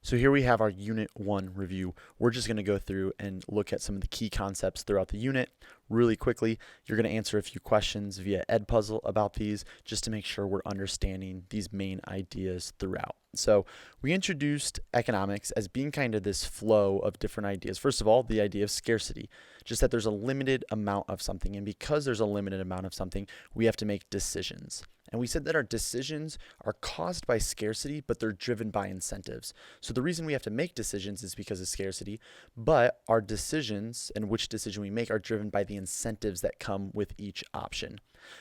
So here we have our Unit 1 review. We're just going to go through and look at some of the key concepts throughout the unit really quickly. You're going to answer a few questions via Edpuzzle about these just to make sure we're understanding these main ideas throughout. So we introduced economics as being kind of this flow of different ideas. First of all, the idea of scarcity, just that there's a limited amount of something, and because there's a limited amount of something, we have to make decisions. And we said that our decisions are caused by scarcity, but they're driven by incentives. So the reason we have to make decisions is because of scarcity, but our decisions and which decision we make are driven by the incentives that come with each option.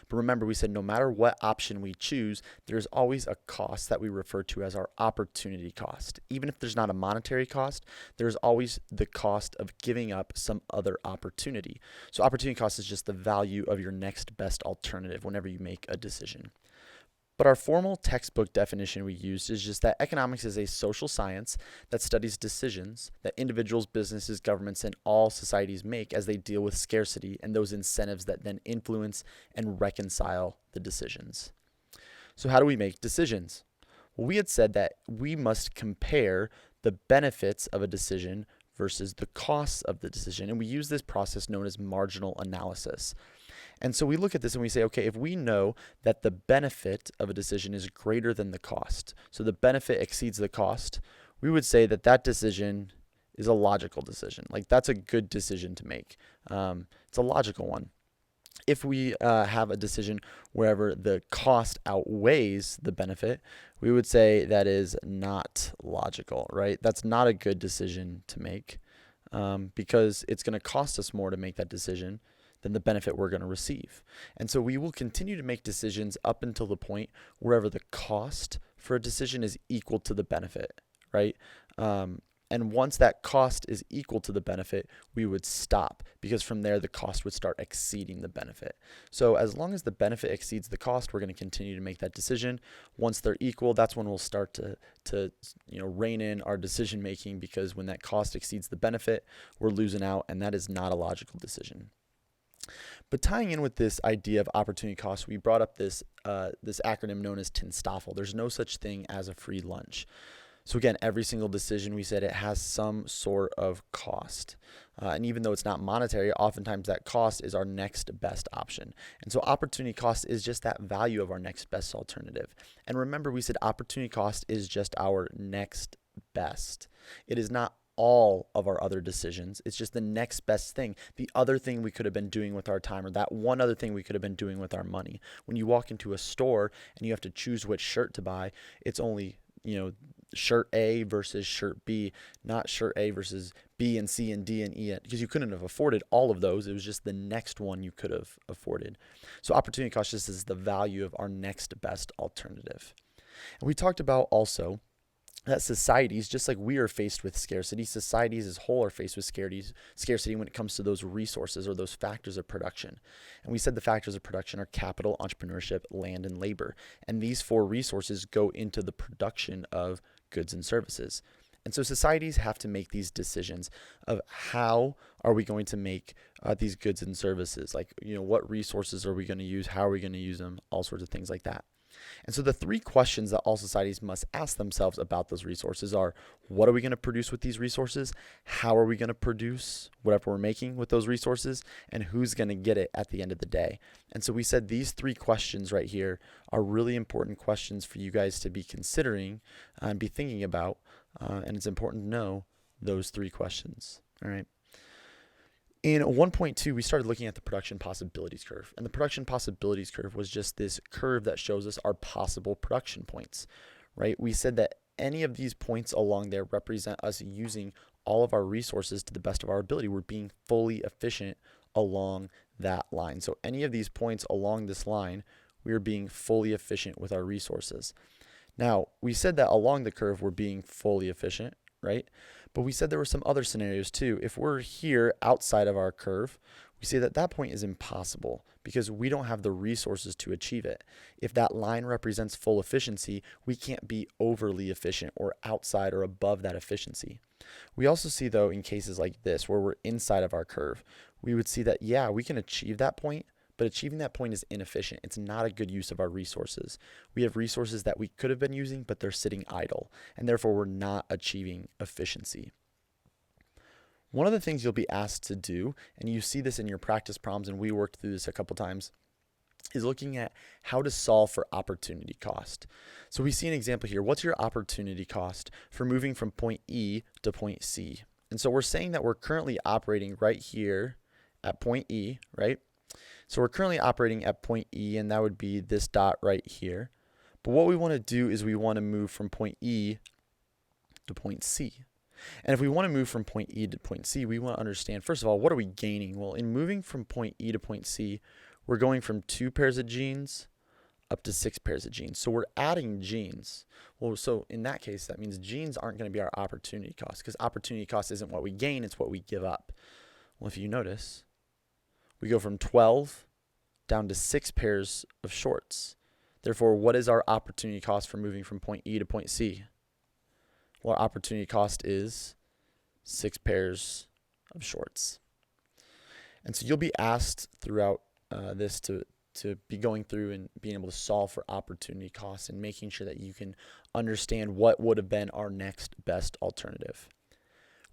But remember, we said no matter what option we choose, there's always a cost that we refer to as our opportunity cost. Even if there's not a monetary cost, there's always the cost of giving up some other opportunity. So opportunity cost is just the value of your next best alternative whenever you make a decision. But our formal textbook definition we used is just that economics is a social science that studies decisions that individuals, businesses, governments, and all societies make as they deal with scarcity and those incentives that then influence and reconcile the decisions. So how do we make decisions? Well, we had said that we must compare the benefits of a decision versus the costs of the decision, and we use this process known as marginal analysis. And so we look at this and we say, okay, if we know that the benefit of a decision is greater than the cost, so the benefit exceeds the cost, we would say that that decision is a logical decision. Like that's a good decision to make. It's a logical one. If we have a decision wherever the cost outweighs the benefit, we would say that is not logical, right? That's not a good decision to make because it's going to cost us more to make that decision than the benefit we're going to receive. And so we will continue to make decisions up until the point wherever the cost for a decision is equal to the benefit, right? And once that cost is equal to the benefit, we would stop because from there the cost would start exceeding the benefit. So as long as the benefit exceeds the cost, we're going to continue to make that decision. Once they're equal, that's when we'll start to rein in our decision making, because when that cost exceeds the benefit, we're losing out, and that is not a logical decision. But tying in with this idea of opportunity cost, we brought up this acronym known as TINSTOFL. There's no such thing as a free lunch. So again, every single decision, we said it has some sort of cost. And even though it's not monetary, oftentimes that cost is our next best option. And so opportunity cost is just that value of our next best alternative. And remember, we said opportunity cost is just our next best. It is not all of our other decisions. It's just the next best thing, the other thing we could have been doing with our time, or that one other thing we could have been doing with our money. When you walk into a store and you have to choose which shirt to buy, it's only, shirt A versus shirt B, not shirt A versus B and C and D and E, because you couldn't have afforded all of those. It was just the next one you could have afforded. So opportunity cost just is the value of our next best alternative. And we talked about also that societies, just like we are faced with scarcity, societies as a whole are faced with scarcity when it comes to those resources or those factors of production. And we said the factors of production are capital, entrepreneurship, land, and labor. And these four resources go into the production of goods and services. And so societies have to make these decisions of how are we going to make these goods and services, like, what resources are we going to use, how are we going to use them, all sorts of things like that. And so the three questions that all societies must ask themselves about those resources are, what are we going to produce with these resources? How are we going to produce whatever we're making with those resources? And who's going to get it at the end of the day? And so we said these three questions right here are really important questions for you guys to be considering and be thinking about. And it's important to know those three questions. All right. In 1.2, we started looking at the production possibilities curve. And the production possibilities curve was just this curve that shows us our possible production points, right? We said that any of these points along there represent us using all of our resources to the best of our ability. We're being fully efficient along that line. So any of these points along this line, we are being fully efficient with our resources. Now, we said that along the curve, we're being fully efficient, right? But we said there were some other scenarios too. If we're here outside of our curve, we say that that point is impossible because we don't have the resources to achieve it. If that line represents full efficiency, we can't be overly efficient or outside or above that efficiency. We also see, though, in cases like this where we're inside of our curve, we would see that, yeah, we can achieve that point, but achieving that point is inefficient. It's not a good use of our resources. We have resources that we could have been using, but they're sitting idle, and therefore we're not achieving efficiency. One of the things you'll be asked to do, and you see this in your practice problems, and we worked through this a couple times, is looking at how to solve for opportunity cost. So we see an example here. What's your opportunity cost for moving from point E to point C? And so we're saying that we're currently operating right here at point E, right? So we're currently operating at point E, and that would be this dot right here. But what we want to do is we want to move from point E to point C. And if we want to move from point E to point C, we want to understand, first of all, what are we gaining? Well, in moving from point E to point C, we're going from 2 pairs of genes up to 6 pairs of genes. So we're adding genes. Well, so in that case, that means genes aren't going to be our opportunity cost, because opportunity cost isn't what we gain, it's what we give up. Well, if you notice, we go from 12 down to 6 pairs of shorts. Therefore, what is our opportunity cost for moving from point E to point C? Well, our opportunity cost is 6 pairs of shorts. And so you'll be asked throughout this to be going through and being able to solve for opportunity costs and making sure that you can understand what would have been our next best alternative.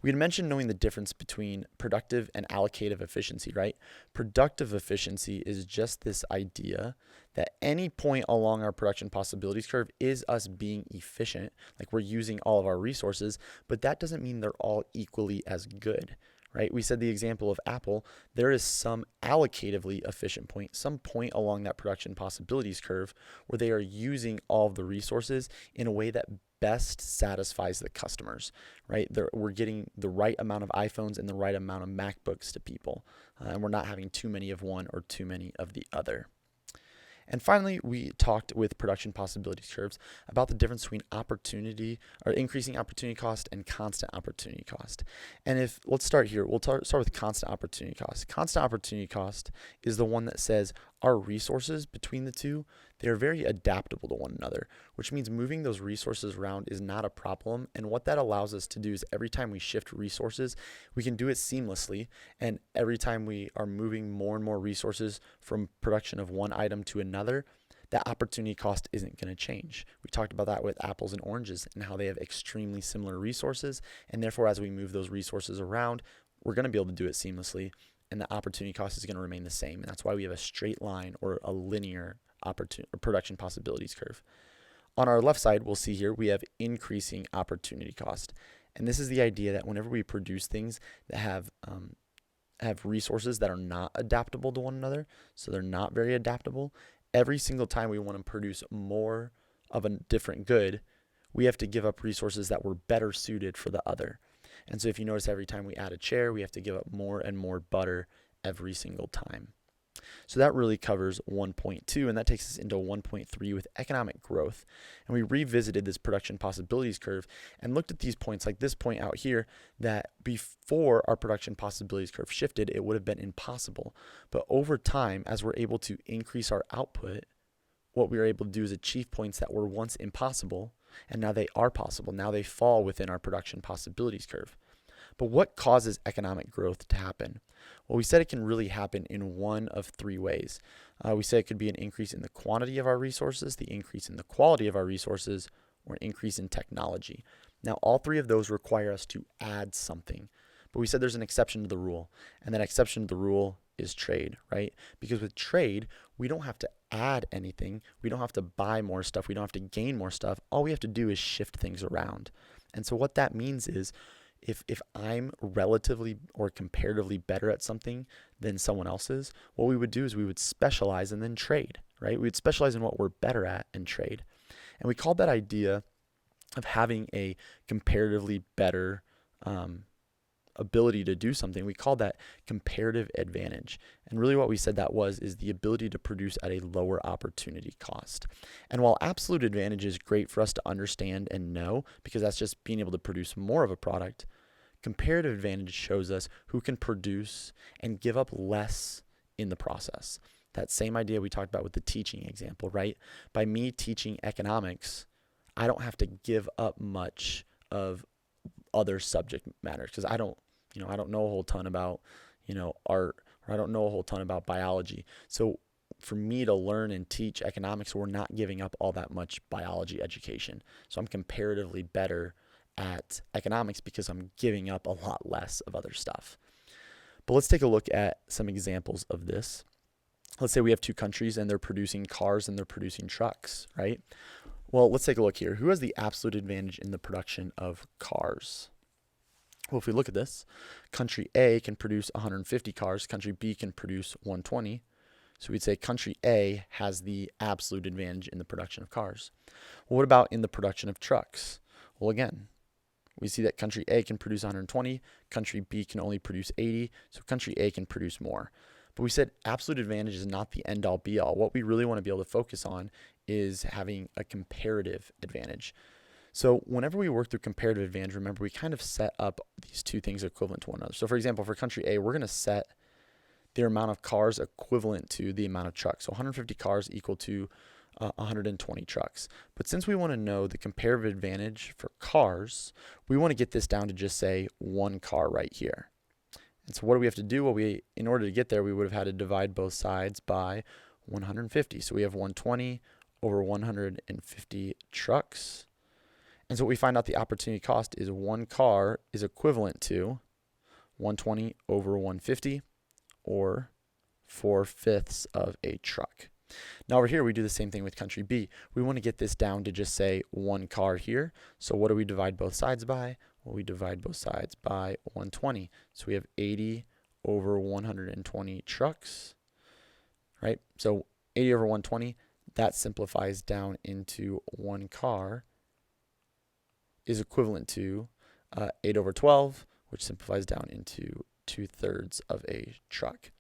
We had mentioned knowing the difference between productive and allocative efficiency, right? Productive efficiency is just this idea that any point along our production possibilities curve is us being efficient, like we're using all of our resources, but that doesn't mean they're all equally as good, right? We said the example of Apple, there is some allocatively efficient point, some point along that production possibilities curve where they are using all of the resources in a way that best satisfies the customers, right? We're getting the right amount of iPhones and the right amount of MacBooks to people, and we're not having too many of one or too many of the other. And finally, we talked with production possibilities curves about the difference between opportunity or increasing opportunity cost and constant opportunity cost. And let's start here. We'll start with constant opportunity cost. Constant opportunity cost is the one that says our resources between the two, they're very adaptable to one another, which means moving those resources around is not a problem. And what that allows us to do is every time we shift resources, we can do it seamlessly. And every time we are moving more and more resources from production of one item to another, that opportunity cost isn't going to change. We talked about that with apples and oranges and how they have extremely similar resources. And therefore, as we move those resources around, we're going to be able to do it seamlessly. And the opportunity cost is going to remain the same. And that's why we have a straight line or a linear production possibilities curve. On our left side, we'll see here we have increasing opportunity cost. And this is the idea that whenever we produce things that have resources that are not adaptable to one another, so they're not very adaptable, every single time we want to produce more of a different good, we have to give up resources that were better suited for the other. And so if you notice, every time we add a chair, we have to give up more and more butter every single time. So that really covers 1.2, and that takes us into 1.3 with economic growth. And we revisited this production possibilities curve and looked at these points, like this point out here, that before our production possibilities curve shifted, it would have been impossible. But over time, as we're able to increase our output, what we were able to do is achieve points that were once impossible, and now they are possible. Now they fall within our production possibilities curve. But what causes economic growth to happen? Well, we said it can really happen in one of 3 ways. We said it could be an increase in the quantity of our resources, the increase in the quality of our resources, or an increase in technology. Now, all 3 of those require us to add something. But we said there's an exception to the rule, and that exception to the rule is trade, right? Because with trade, we don't have to add anything. We don't have to buy more stuff. We don't have to gain more stuff. All we have to do is shift things around. And so what that means is, if I'm relatively or comparatively better at something than someone else is, what we would do is we would specialize and then trade, right? We would specialize in what we're better at and trade. And we called that idea of having a comparatively better ability to do something, we called that comparative advantage. And really what we said that is the ability to produce at a lower opportunity cost. And while absolute advantage is great for us to understand and know, because that's just being able to produce more of a product, comparative advantage shows us who can produce and give up less in the process. That same idea we talked about with the teaching example, right? By me teaching economics, I don't have to give up much of other subject matters because I don't know a whole ton about, art or I don't know a whole ton about biology. So for me to learn and teach economics, we're not giving up all that much biology education. So I'm comparatively better at economics because I'm giving up a lot less of other stuff. But let's take a look at some examples of this. Let's say we have two countries and they're producing cars and they're producing trucks, right? Well, let's take a look here. Who has the absolute advantage in the production of cars? Well, if we look at this, country A can produce 150 cars, country B can produce 120. So we'd say country A has the absolute advantage in the production of cars. Well, what about in the production of trucks? Well, again, we see that country A can produce 120, country B can only produce 80, so country A can produce more. But we said absolute advantage is not the end all be all. What we really want to be able to focus on is having a comparative advantage. So whenever we work through comparative advantage, remember we kind of set up these two things equivalent to one another. So for example, for country A, we're going to set their amount of cars equivalent to the amount of trucks. So 150 cars equal to 120 trucks. But since we want to know the comparative advantage for cars, we want to get this down to just say one car right here. And so what do we have to do? Well, in order to get there, we would have had to divide both sides by 150. So we have 120 over 150 trucks. And so what we find out the opportunity cost is one car is equivalent to 120 over 150, or 4/5 of a truck. Now over here, we do the same thing with country B. We want to get this down to just say one car here. So what do we divide both sides by? Well, we divide both sides by 120. So we have 80 over 120 trucks, right? So 80 over 120, that simplifies down into one car is equivalent to 8 over 12, which simplifies down into 2/3 of a truck.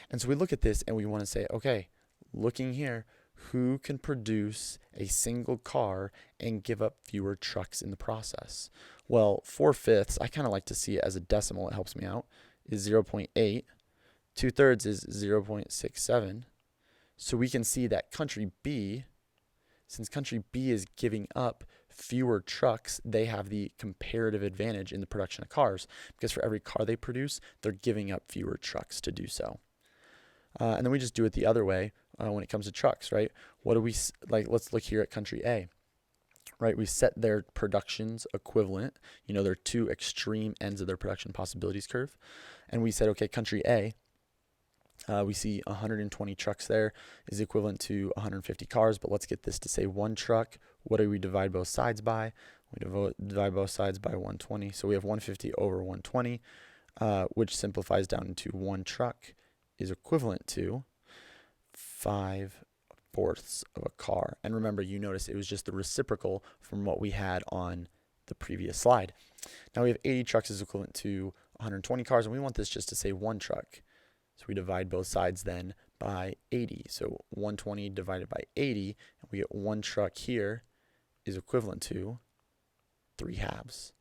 And so we look at this and we want to say, okay, looking here, who can produce a single car and give up fewer trucks in the process? Well, 4/5, I kind of like to see it as a decimal. It helps me out, is 0.8. 2/3 is 0.67. So we can see that country B, since country B is giving up fewer trucks, they have the comparative advantage in the production of cars, because for every car they produce, they're giving up fewer trucks to do so. And then we just do it the other way when it comes to trucks, right? What do we, like, let's look here at country A, right? We set their productions equivalent, they're two extreme ends of their production possibilities curve. And we said, okay, country A, we see 120 trucks there is equivalent to 150 cars, but let's get this to say one truck. What do we divide both sides by? We divide both sides by 120. So we have 150 over 120, which simplifies down into one truck is equivalent to 5/4 of a car. And remember, you notice it was just the reciprocal from what we had on the previous slide. Now we have 80 trucks is equivalent to 120 cars, and we want this just to say one truck. So we divide both sides then by 80. So 120 divided by 80, and we get one truck here is equivalent to 3/2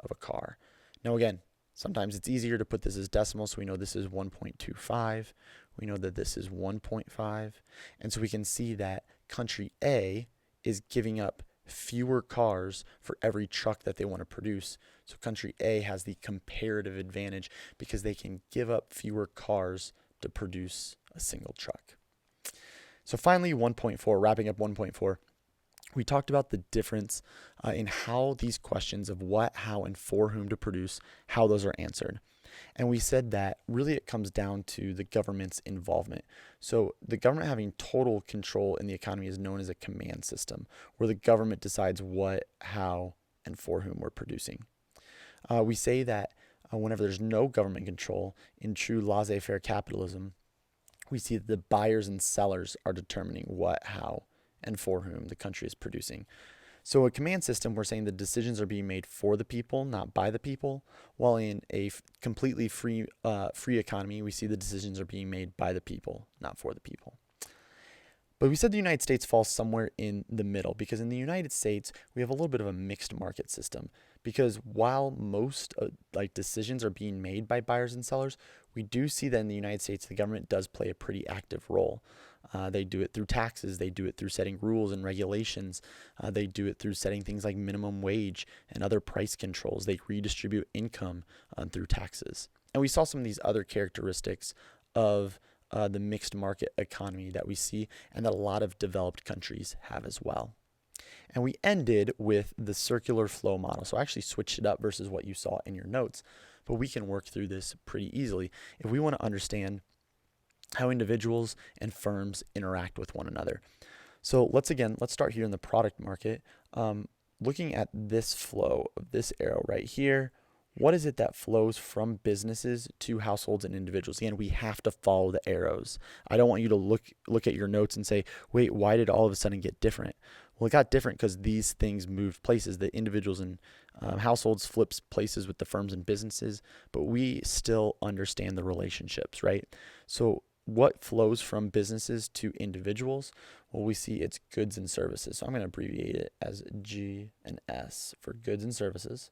of a car. Now again, sometimes it's easier to put this as decimal, so we know this is 1.25. We know that this is 1.5. And so we can see that country A is giving up fewer cars for every truck that they want to produce. So country A has the comparative advantage because they can give up fewer cars to produce a single truck. So finally, 1.4, wrapping up 1.4. We talked about the difference in how these questions of what, how, and for whom to produce, how those are answered. And we said that really it comes down to the government's involvement. So the government having total control in the economy is known as a command system, where the government decides what, how, and for whom we're producing. We say that whenever there's no government control in true laissez-faire capitalism, we see that the buyers and sellers are determining what, how, and for whom the country is producing. So a command system, we're saying the decisions are being made for the people, not by the people, while in a completely free economy, we see the decisions are being made by the people, not for the people. But we said the United States falls somewhere in the middle, because in the United States, we have a little bit of a mixed market system. Because while most decisions are being made by buyers and sellers, we do see that in the United States, the government does play a pretty active role. They do it through taxes. They do it through setting rules and regulations. They do it through setting things like minimum wage and other price controls. They redistribute income through taxes. And we saw some of these other characteristics of the mixed market economy that we see and that a lot of developed countries have as well. And we ended with the circular flow model. So I actually switched it up versus what you saw in your notes, but we can work through this pretty easily if we want to understand how individuals and firms interact with one another. So let's start here in the product market. Looking at this flow of this arrow right here, what is it that flows from businesses to households and individuals? Again, we have to follow the arrows. I don't want you to look at your notes and say, wait, why did all of a sudden get different? Well, it got different because these things moved places. The individuals and households flips places with the firms and businesses, but we still understand the relationships, right? So what flows from businesses to individuals? Well, we see it's goods and services. So I'm going to abbreviate it as G and S for goods and services.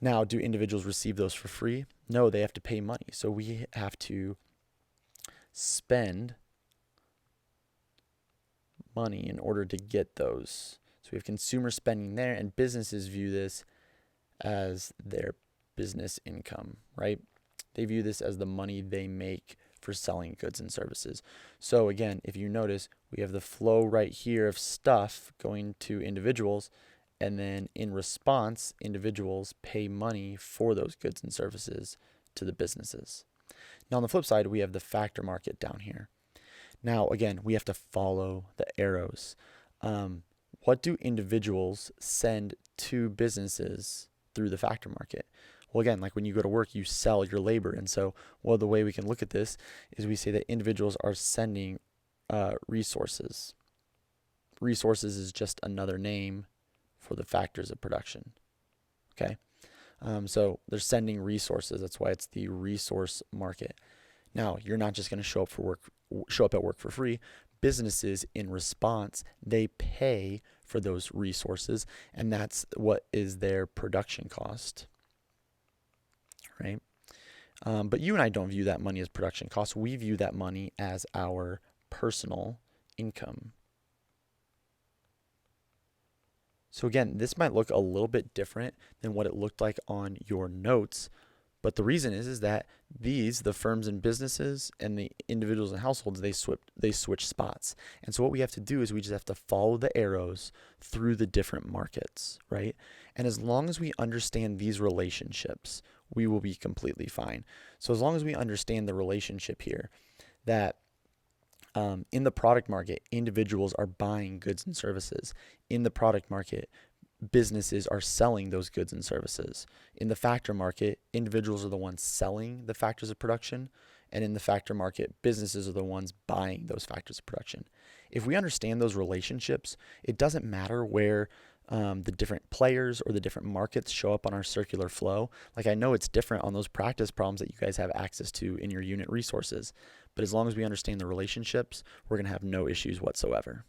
Now, do individuals receive those for free? No, they have to pay money. So we have to spend money in order to get those. So we have consumer spending there, and businesses view this as their business income, right? They view this as the money they make for selling goods and services. So again, if you notice, we have the flow right here of stuff going to individuals, and then in response, individuals pay money for those goods and services to the businesses. Now on the flip side, we have the factor market down here. Now again, we have to follow the arrows. What do individuals send to businesses through the factor market? Well, again, like when you go to work, you sell your labor. And so, well, the way we can look at this is we say that individuals are sending resources. Resources is just another name for the factors of production. Okay. So they're sending resources. That's why it's the resource market. Now, you're not just going to show up at work for free. Businesses, in response, they pay for those resources, and that's what is their production cost. Right? But you and I don't view that money as production costs. We view that money as our personal income. So again, this might look a little bit different than what it looked like on your notes, but the reason is that the firms and businesses and the individuals and households, they switch spots. And so what we have to do is we just have to follow the arrows through the different markets, right? And as long as we understand these relationships, we will be completely fine. So as long as we understand the relationship here, that in the product market, individuals are buying goods and services. In the product market, businesses are selling those goods and services. In the factor market, individuals are the ones selling the factors of production. And in the factor market, businesses are the ones buying those factors of production. If we understand those relationships, it doesn't matter where the different players or the different markets show up on our circular flow. Like I know it's different on those practice problems that you guys have access to in your unit resources, but as long as we understand the relationships, we're going to have no issues whatsoever.